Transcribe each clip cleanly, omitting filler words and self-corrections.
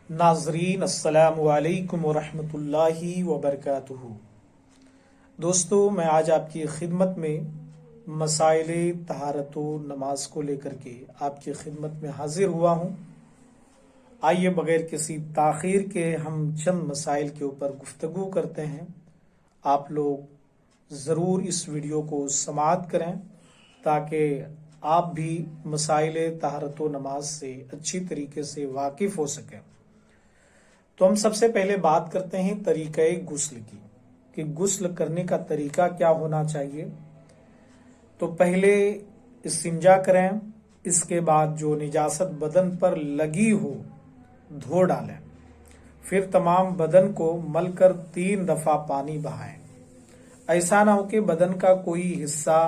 ناظرین السلام علیکم ورحمۃ اللہ وبرکاتہ۔ دوستو، میں آج آپ کی خدمت میں مسائل طہارت و نماز کو لے کر کے آپ کی خدمت میں حاضر ہوا ہوں۔ آئیے بغیر کسی تاخیر کے ہم چند مسائل کے اوپر گفتگو کرتے ہیں۔ آپ لوگ ضرور اس ویڈیو کو سماعت کریں تاکہ آپ بھی مسائل طہارت و نماز سے اچھی طریقے سے واقف ہو سکیں۔ تو ہم سب سے پہلے بات کرتے ہیں طریقہ غسل کی کہ غسل کرنے کا طریقہ کیا ہونا چاہیے۔ تو پہلے استنجا کریں، اس کے بعد جو نجاست بدن پر لگی ہو دھو ڈالیں، پھر تمام بدن کو مل کر 3 دفعہ پانی بہائیں۔ ایسا نہ ہو کہ بدن کا کوئی حصہ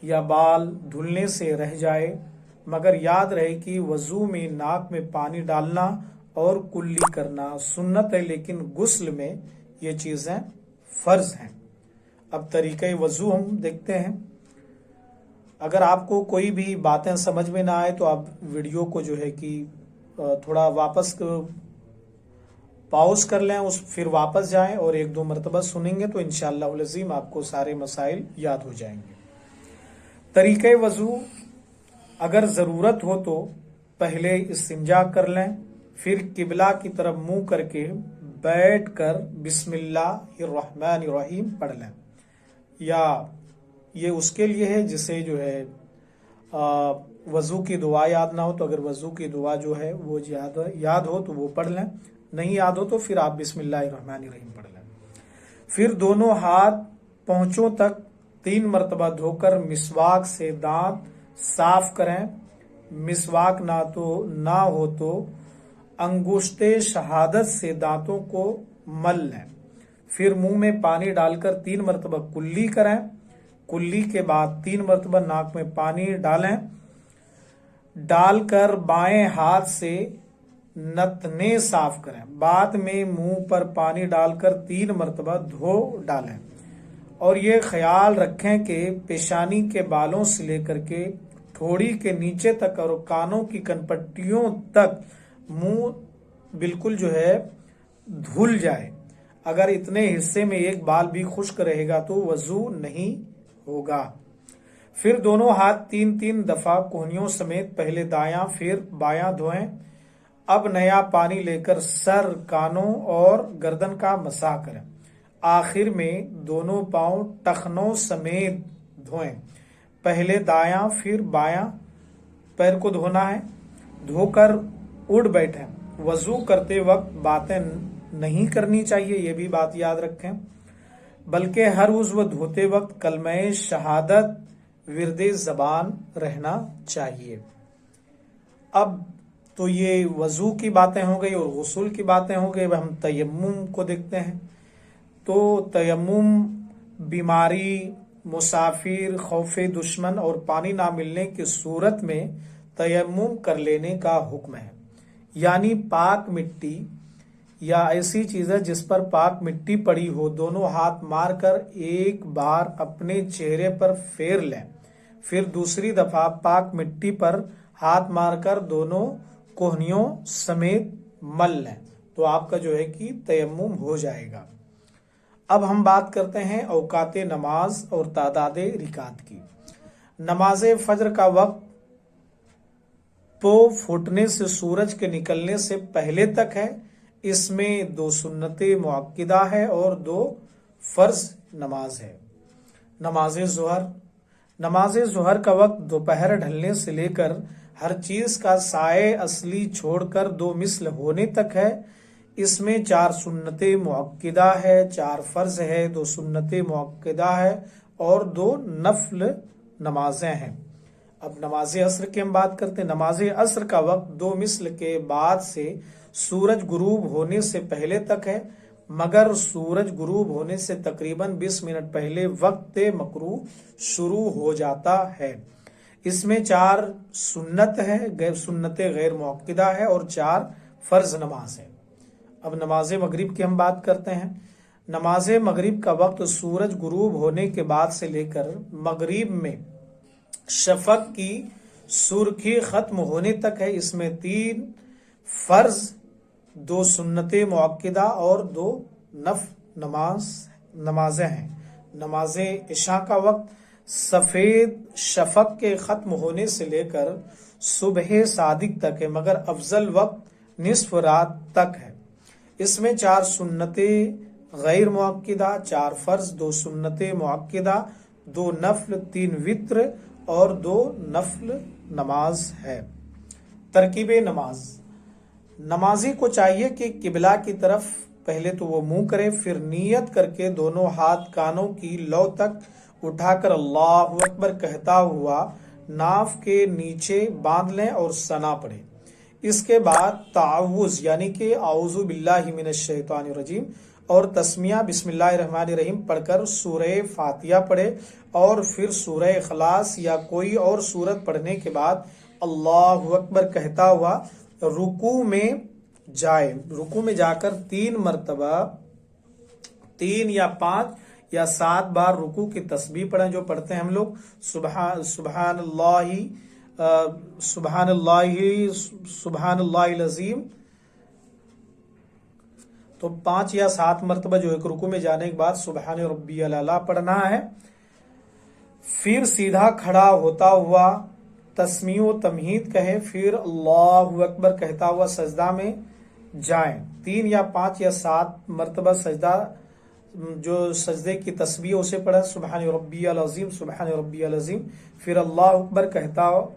یا بال دھلنے سے رہ جائے، مگر یاد رہے کہ وضو میں ناک میں پانی ڈالنا اور کلی کرنا سنت ہے، لیکن غسل میں یہ چیزیں فرض ہیں۔ اب طریقہ وضو ہم دیکھتے ہیں۔ اگر آپ کو کوئی بھی باتیں سمجھ میں نہ آئے تو آپ ویڈیو کو جو ہے کہ تھوڑا واپس پاؤز کر لیں، پھر واپس جائیں اور 1-2 مرتبہ سنیں گے تو انشاءاللہ العظیم آپ کو سارے مسائل یاد ہو جائیں گے۔ طریقہ وضو اگر ضرورت ہو تو پہلے استنجا کر لیں، پھر قبلہ کی طرف منہ کر کے بیٹھ کر بسم اللہ الرحمن الرحیم پڑھ لیں، یا یہ اس کے لیے ہے جسے جو ہے وضو کی دعا یاد نہ ہو، تو اگر وضو کی دعا جو ہے وہ یاد ہو تو وہ پڑھ لیں، نہیں یاد ہو تو پھر آپ بسم اللہ الرحمن الرحیم پڑھ لیں۔ پھر دونوں ہاتھ پونچھوں تک 3 مرتبہ دھو کر مسواک سے دانت صاف کریں۔ مسواک نہ ہو تو انگشت شہادت سے دانتوں کو مل لیں، پھر منہ میں پانی ڈال کر 3 مرتبہ کلی کریں۔ کلی کے بعد 3 مرتبہ ناک میں پانی ڈال کر بائیں ہاتھ سے نتنے صاف کریں۔ بعد میں منہ پر پانی ڈال کر 3 مرتبہ دھو ڈالیں، اور یہ خیال رکھیں کہ پیشانی کے بالوں سے لے کر کے ٹھوڑی کے نیچے تک اور کانوں کی کنپٹیوں تک منہ بالکل جو ہے دھل جائے۔ اگر اتنے حصے میں ایک بال بھی خشک رہے گا تو وضو نہیں ہوگا۔ پھر دونوں ہاتھ 3 دفعہ کوہنیوں سمیت پہلے دایاں پھر بایاں دھوئیں۔ اب نیا پانی لے کر سر، کانوں اور گردن کا مسح کریں۔ آخر میں دونوں پاؤں ٹخنوں سمیت دھوئیں۔ پہلے دایاں پھر بایاں پیر کو دھونا ہے۔ دھو کر اٹھ بیٹھیں۔ وضو کرتے وقت باتیں نہیں کرنی چاہیے، یہ بھی بات یاد رکھیں، بلکہ ہر عضو دھوتے وقت کلمہ شہادت ورد زبان رہنا چاہیے۔ اب تو یہ وضو کی باتیں ہو گئی اور غسل کی باتیں ہو گئی۔ اب ہم تیمم کو دیکھتے ہیں۔ تو تیمم بیماری، مسافر، خوف دشمن اور پانی نہ ملنے کی صورت میں تیمم کر لینے کا حکم ہے، یعنی پاک مٹی یا ایسی چیز ہے جس پر پاک مٹی پڑی ہو، دونوں ہاتھ مار کر ایک بار اپنے چہرے پر پھیر لیں، پھر دوسری دفعہ پاک مٹی پر ہاتھ مار کر دونوں کوہنیوں سمیت مل لیں، تو آپ کا جو ہے کہ تیمم ہو جائے گا۔ اب ہم بات کرتے ہیں اوقات نماز اور تعداد رکعت کی۔ نماز فجر کا وقت پو پھوٹنے سے سورج کے نکلنے سے پہلے تک ہے۔ اس میں 2 سنت مؤکدہ ہے اور 2 فرض نماز ہے۔ نماز ظہر کا وقت دوپہر ڈھلنے سے لے کر ہر چیز کا سائے اصلی چھوڑ کر 2 مثل ہونے تک ہے۔ اس میں 4 سنت مؤکدہ ہے، 4 فرض ہے، 2 سنت مؤکدہ ہے اور 2 نفل نمازیں ہیں۔ اب نماز عصر کی ہم بات کرتے ہیں۔ نماز عصر کا وقت 2 مثل کے بعد سے سورج غروب ہونے سے پہلے تک ہے، مگر سورج غروب ہونے سے تقریباً 20 منٹ پہلے وقت مکروہ شروع ہو جاتا ہے۔ اس میں 4 سنت ہے، سنت غیر مؤکدہ ہے اور 4 فرض نماز ہے۔ اب نماز مغرب کی ہم بات کرتے ہیں۔ نماز مغرب کا وقت سورج غروب ہونے کے بعد سے لے کر مغرب میں شفق کی سرخی ختم ہونے تک ہے۔ اس میں 3 فرض 2 سنت مؤکدہ اور 2 نفل نمازیں ہیں۔ نماز عشاء کا وقت سفید شفق کے ختم ہونے سے لے کر صبح صادق تک ہے، مگر افضل وقت نصف رات تک ہے۔ اس میں 4 سنتیں غیر مؤکدہ، 4 فرض، 2 سنتیں مؤکدہ، 2 نفل، 3 وتر اور 2 نفل نماز ہے۔ ترکیب نماز: نمازی کو چاہیے کہ قبلہ کی طرف پہلے تو وہ منہ کرے، پھر نیت کر کے دونوں ہاتھ کانوں کی لو تک اٹھا کر اللہ اکبر کہتا ہوا ناف کے نیچے باندھ لیں اور ثنا پڑھے۔ اس کے بعد تعوذ یعنی کہ اعوذ باللہ من الشیطان الرجیم اور تسمیہ بسم اللہ الرحمن الرحیم پڑھ کر سورہ فاتحہ پڑھے، اور پھر سورہ اخلاص یا کوئی اور سورت پڑھنے کے بعد اللہ اکبر کہتا ہوا رکوع میں جائے۔ رکوع میں جا کر 3 مرتبہ 3 یا 5 یا 7 بار رکوع کی تسبیح پڑھیں، جو پڑھتے ہیں ہم لوگ سبحان اللہ سبحان اللہ سبحان اللہ العظیم، تو 5 یا 7 مرتبہ جو ایک رکوع میں جانے کے بعد سبحان ربی الاعلی پڑھنا ہے۔ پھر سیدھا کھڑا ہوتا ہوا تسمیع و تمہید کہے، پھر اللہ اکبر کہتا ہوا سجدہ میں جائیں۔ 3 یا 5 یا 7 مرتبہ سجدہ جو سجدے کی تسبیح اسے پڑھیں، سبحان ربی العظیم سبحان ربی العظیم، پھر اللہ اکبر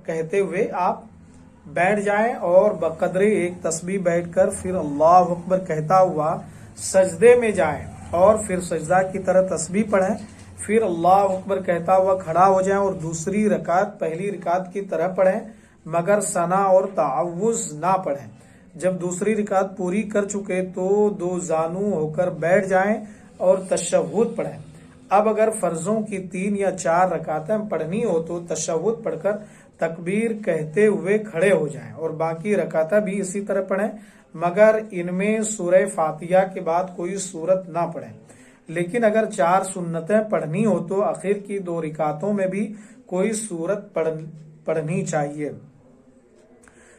کہتے ہوئے آپ بیٹھ جائیں، اور بقدر ایک تسبیح بیٹھ کر پھر اللہ اکبر کہتا ہوا سجدے میں جائیں، اور پھر سجدہ کی طرح تسبیح پڑھیں، پھر اللہ اکبر کہتا ہوا کھڑا ہو جائیں اور دوسری رکعت پہلی رکعت کی طرح پڑھیں، مگر ثنا اور تعوذ نہ پڑھیں۔ جب دوسری رکعت پوری کر چکے تو 2 زانو ہو کر بیٹھ جائیں اور تشہد پڑھیں۔ اب اگر فرضوں کی 3 یا 4 رکعتیں پڑھنی ہو تو تشہد پڑھ کر تکبیر کہتے ہوئے کھڑے ہو جائیں، اور باقی رکعتیں بھی اسی طرح پڑھیں، مگر ان میں سورہ فاتحہ کے بعد کوئی سورت نہ پڑھیں۔ لیکن اگر 4 سنتیں پڑھنی ہو تو آخر کی 2 رکعتوں میں بھی کوئی سورت پڑھنی چاہیے۔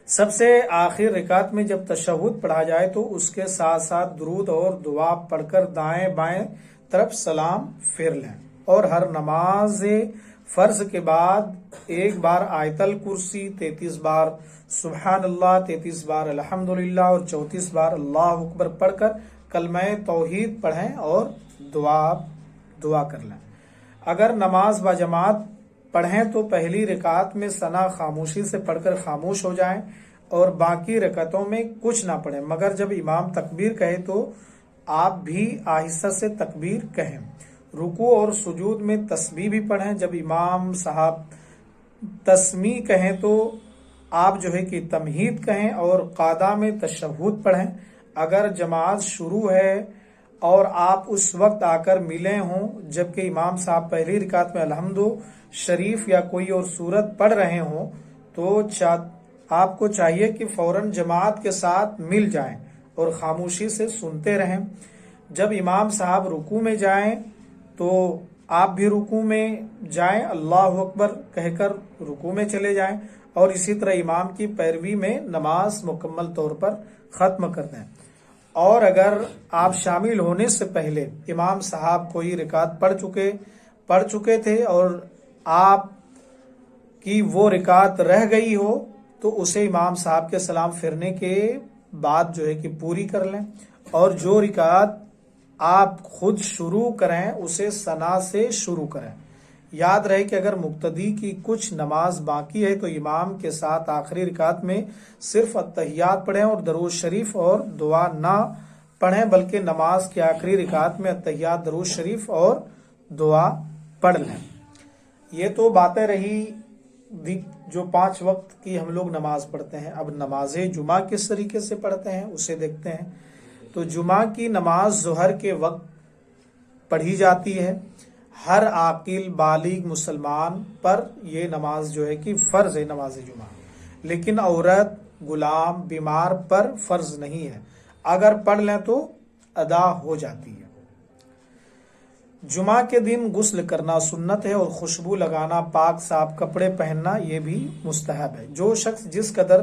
سب سے آخر رکعت میں جب تشہد پڑھا جائے تو اس کے ساتھ ساتھ درود اور دعا پڑھ کر دائیں بائیں طرف سلام پھیر لیں، اور ہر نماز فرض کے بعد 1 بار آیت الکرسی، 33 بار سبحان اللہ، 33 بار الحمدللہ اور 34 بار اللہ اکبر پڑھ کر کلمہ توحید پڑھیں اور دعا کر لیں۔ اگر نماز با جماعت پڑھیں تو پہلی رکعت میں ثنا خاموشی سے پڑھ کر خاموش ہو جائیں، اور باقی رکعتوں میں کچھ نہ پڑھیں، مگر جب امام تکبیر کہے تو آپ بھی آہستہ سے تکبیر کہیں۔ رکوع اور سجود میں تسبیح بھی پڑھیں۔ جب امام صاحب تسمیع کہیں تو آپ جو ہے کہ تمہید کہیں، اور قعدہ میں تشہد پڑھیں۔ اگر جماعت شروع ہے اور آپ اس وقت آ کر ملے ہوں جبکہ امام صاحب پہلی رکعت میں الحمد شریف یا کوئی اور سورت پڑھ رہے ہوں تو آپ کو چاہیے کہ فوراً جماعت کے ساتھ مل جائیں اور خاموشی سے سنتے رہیں۔ جب امام صاحب رکوع میں جائیں تو آپ بھی رکوع میں جائیں، اللہ اکبر کہہ کر رکوع میں چلے جائیں، اور اسی طرح امام کی پیروی میں نماز مکمل طور پر ختم کر دیں۔ اور اگر آپ شامل ہونے سے پہلے امام صاحب کوئی رکعت پڑھ چکے تھے اور آپ کی وہ رکعت رہ گئی ہو تو اسے امام صاحب کے سلام پھرنے کے بعد جو ہے کہ پوری کر لیں، اور جو رکعت آپ خود شروع کریں اسے ثنا سے شروع کریں۔ یاد رہے کہ اگر مقتدی کی کچھ نماز باقی ہے تو امام کے ساتھ آخری رکعت میں صرف اتحیات پڑھیں اور درود شریف اور دعا نہ پڑھیں، بلکہ نماز کی آخری رکعت میں اتحیات، درود شریف اور دعا پڑھ لیں۔ یہ تو باتیں رہی جو 5 وقت کی ہم لوگ نماز پڑھتے ہیں۔ اب نماز جمعہ کس طریقے سے پڑھتے ہیں اسے دیکھتے ہیں۔ تو جمعہ کی نماز ظہر کے وقت پڑھی جاتی ہے۔ ہر عاقل بالغ مسلمان پر یہ نماز جو ہے کہ فرض ہے، نماز جمعہ، لیکن عورت، غلام، بیمار پر فرض نہیں ہے، اگر پڑھ لیں تو ادا ہو جاتی ہے۔ جمعہ کے دن غسل کرنا سنت ہے، اور خوشبو لگانا، پاک صاف کپڑے پہننا یہ بھی مستحب ہے۔ جو شخص جس قدر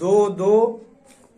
2-2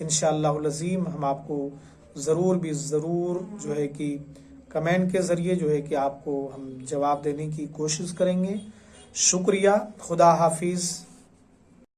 انشاءاللہ العظیم ہم آپ کو ضرور جو ہے کہ کمنٹ کے ذریعے جو ہے کہ آپ کو ہم جواب دینے کی کوشش کریں گے. شکریہ. خدا حافظ.